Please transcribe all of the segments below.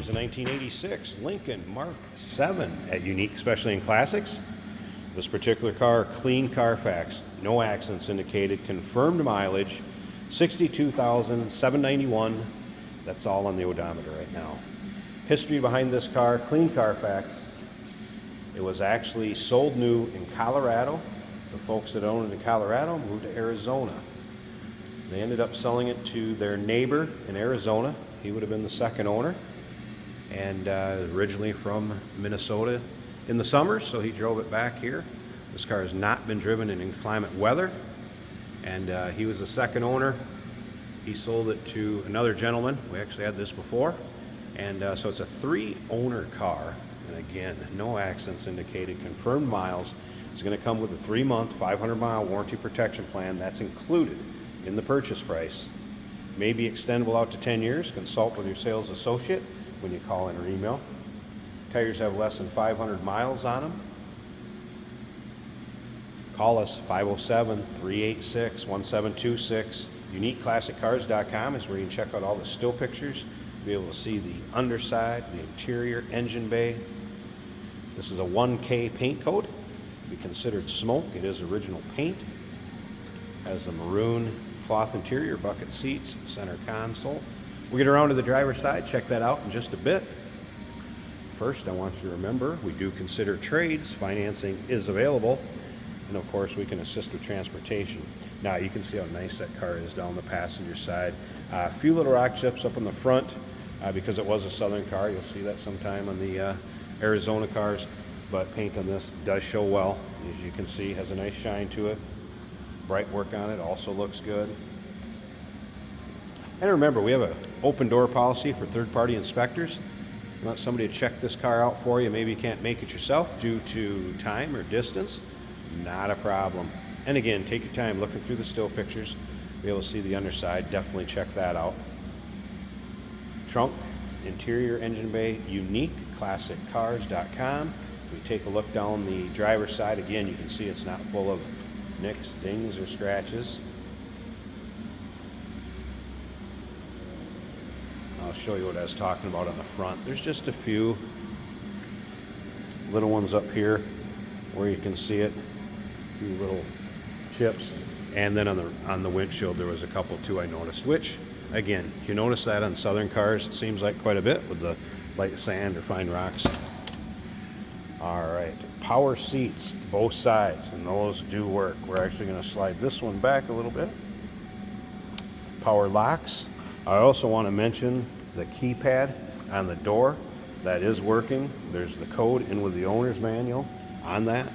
Here's a 1986 Lincoln Mark VII at Unique, especially in classics. This particular car, clean Carfax, no accidents indicated, confirmed mileage, 62,791. That's all on the odometer right now. History behind this car, clean Carfax. It was actually sold new in Colorado. The folks that owned it in Colorado moved to Arizona. They ended up selling it to their neighbor in Arizona. He would have been the second owner, and originally from Minnesota in the summer, so he drove it back here. This car has not been driven in inclement weather, and he was the second owner. He sold it to another gentleman. We actually had this before, and so it's a three-owner car, and again, no accidents indicated, confirmed miles. It's going to come with a 3-month, 500-mile warranty protection plan. That's included in the purchase price. May be extendable out to 10 years. Consult with your sales associate when you call in or email. Tires have less than 500 miles on them. Call us, 507-386-1726. UniqueClassicCars.com is where you can check out all the still pictures. You'll be able to see the underside, the interior, engine bay. This is a 1K paint coat. Be considered smoke. It is original paint. Has a maroon cloth interior, bucket seats, center console. We'll get around to the driver's side, check that out in just a bit. First, I want you to remember, we do consider trades. Financing is available, and of course we can assist with transportation. Now you can see how nice that car is down the passenger side. A few little rock chips up on the front because it was a Southern car. You'll see that sometime on the Arizona cars, but paint on this does show well. As you can see, has a nice shine to it. Bright work on it also looks good. And remember, we have an open door policy for third-party inspectors. You want somebody to check this car out for you. Maybe you can't make it yourself due to time or distance. Not a problem. And again, take your time looking through the still pictures. Be able to see the underside. Definitely check that out. Trunk, interior, engine bay, UniqueClassicCars.com. If we take a look down the driver's side, again, you can see it's not full of nicks, dings, or scratches. I'll show you what I was talking about on the front. There's just a few little ones up here where you can see it, a few little chips, and then on the windshield there was a couple too I noticed, which again, you notice that on Southern cars it seems like quite a bit with the light sand or fine rocks. All right, power seats, both sides, and those do work. We're actually going to slide this one back a little bit. Power locks. I also want to mention the keypad on the door. That is working. There's the code in with the owner's manual on that.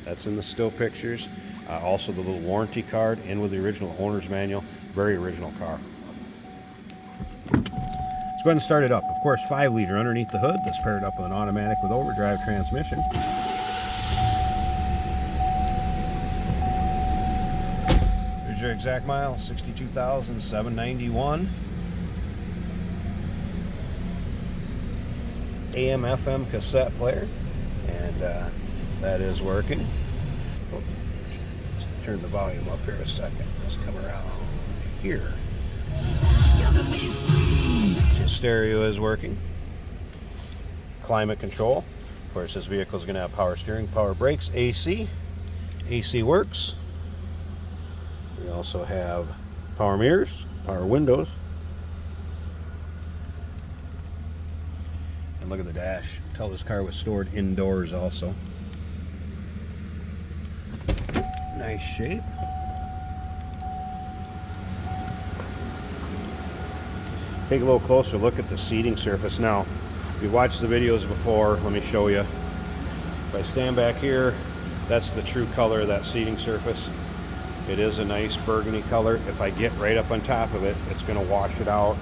That's in the still pictures. Also the little warranty card in with the original owner's manual. Very original car. Let's go ahead and start it up. Of course, 5-liter underneath the hood. That's paired up with an automatic with overdrive transmission. Here's your exact mile, 62,791. AM FM cassette player, and that is working. Let's turn the volume up here a second. Let's come around here. So stereo is working. Climate control. Of course, this vehicle is going to have power steering, power brakes, AC. AC works. We also have power mirrors, power windows. And look at the dash. Tell this car was stored indoors also. Nice shape. Take a little closer look at the seating surface. Now, if you've watched the videos before, let me show you. If I stand back here, that's the true color of that seating surface. It is a nice burgundy color. If I get right up on top of it, it's going to wash it out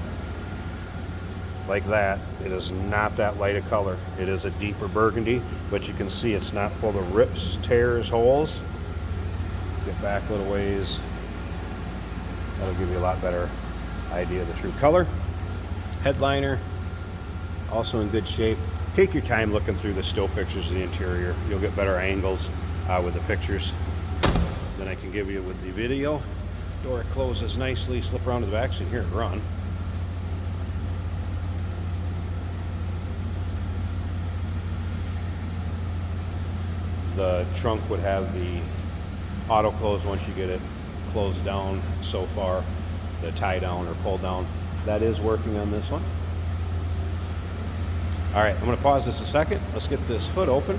like that. It is not that light a color. It is a deeper burgundy, but you can see it's not full of rips, tears, holes. Get back a little ways. That'll give you a lot better idea of the true color. Headliner, also in good shape. Take your time looking through the still pictures of the interior. You'll get better angles with the pictures than I can give you with the video. Door closes nicely. Slip around to the back so you can hear it run. The trunk would have the auto close once you get it closed down so far, the tie down or pull down. That is working on this one. All right, I'm gonna pause this a second. Let's get this hood open,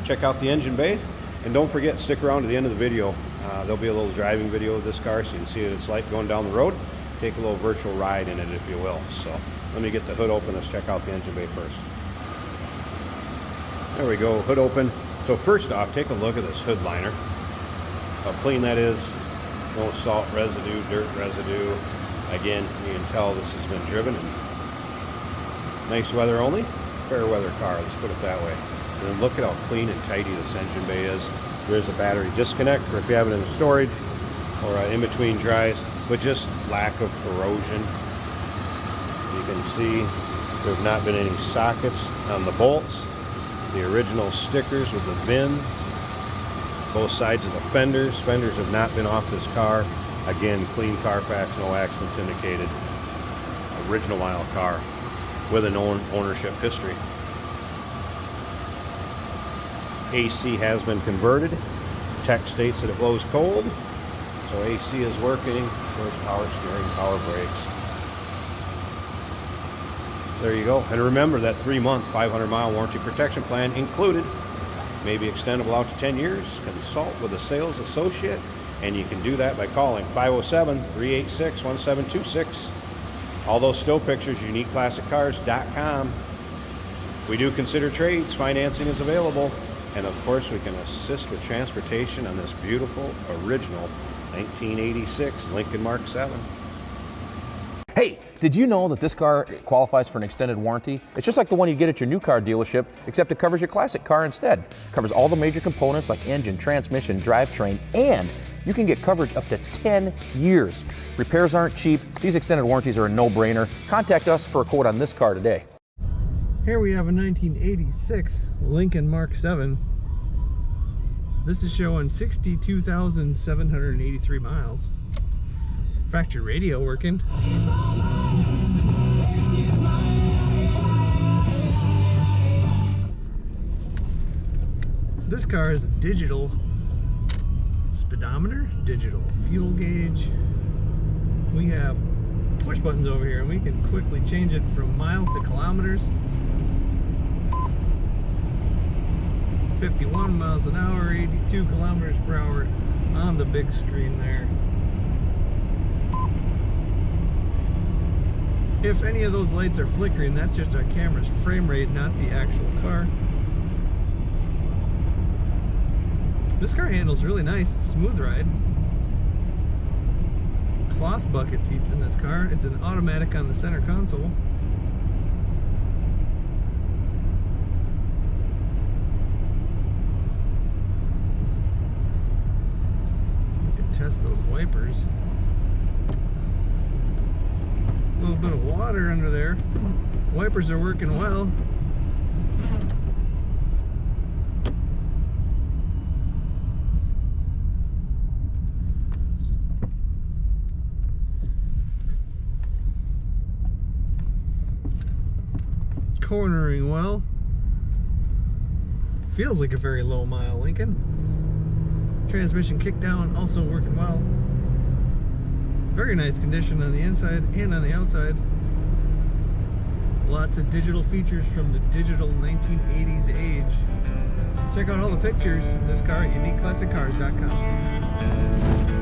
check out the engine bay, and don't forget, stick around to the end of the video. There'll be a little driving video of this car so you can see what it's like going down the road. Take a little virtual ride in it, if you will. So let me get the hood open. Let's check out the engine bay first. There we go, hood open. So first off, take a look at this hood liner. How clean that is. No salt residue, dirt residue. Again, you can tell this has been driven in nice weather only. Fair weather car, let's put it that way. And then look at how clean and tidy this engine bay is. There is a battery disconnect for if you have it in storage or in between dries, but just lack of corrosion. You can see there have not been any sockets on the bolts. The original stickers with the VIN, both sides of the fenders. Fenders have not been off this car. Again, clean Carfax, no accidents indicated. Original mile car with an ownership history. AC has been converted. Tech states that it blows cold, so AC is working. There's power steering, power brakes. There you go. And remember that 3-month, 500-mile warranty protection plan included. May be extendable out to 10 years. Consult with a sales associate, and you can do that by calling 507-386-1726. All those still pictures, uniqueclassiccars.com. We do consider trades. Financing is available. And of course, we can assist with transportation on this beautiful, original 1986 Lincoln Mk VII. Hey, did you know that this car qualifies for an extended warranty? It's just like the one you get at your new car dealership, except it covers your classic car instead. It covers all the major components like engine, transmission, drivetrain, and you can get coverage up to 10 years. Repairs aren't cheap. These extended warranties are a no-brainer. Contact us for a quote on this car today. Here we have a 1986 Lincoln Mk VII. This is showing 62,783 miles. Factory radio working. This car is a digital speedometer, digital fuel gauge. We have push buttons over here and we can quickly change it from miles to kilometers. 51 miles an hour, 82 kilometers per hour on the big screen there. If any of those lights are flickering, that's just our camera's frame rate, not the actual car. This car handles really nice, smooth ride. Cloth bucket seats in this car. It's an automatic on the center console. Test those wipers. A little bit of water under there. Wipers are working well. Cornering well. Feels like a very low mile Lincoln. Transmission kickdown also working well. Very nice condition on the inside and on the outside. Lots of digital features from the digital 1980s age. Check out all the pictures of this car at uniqueclassiccars.com.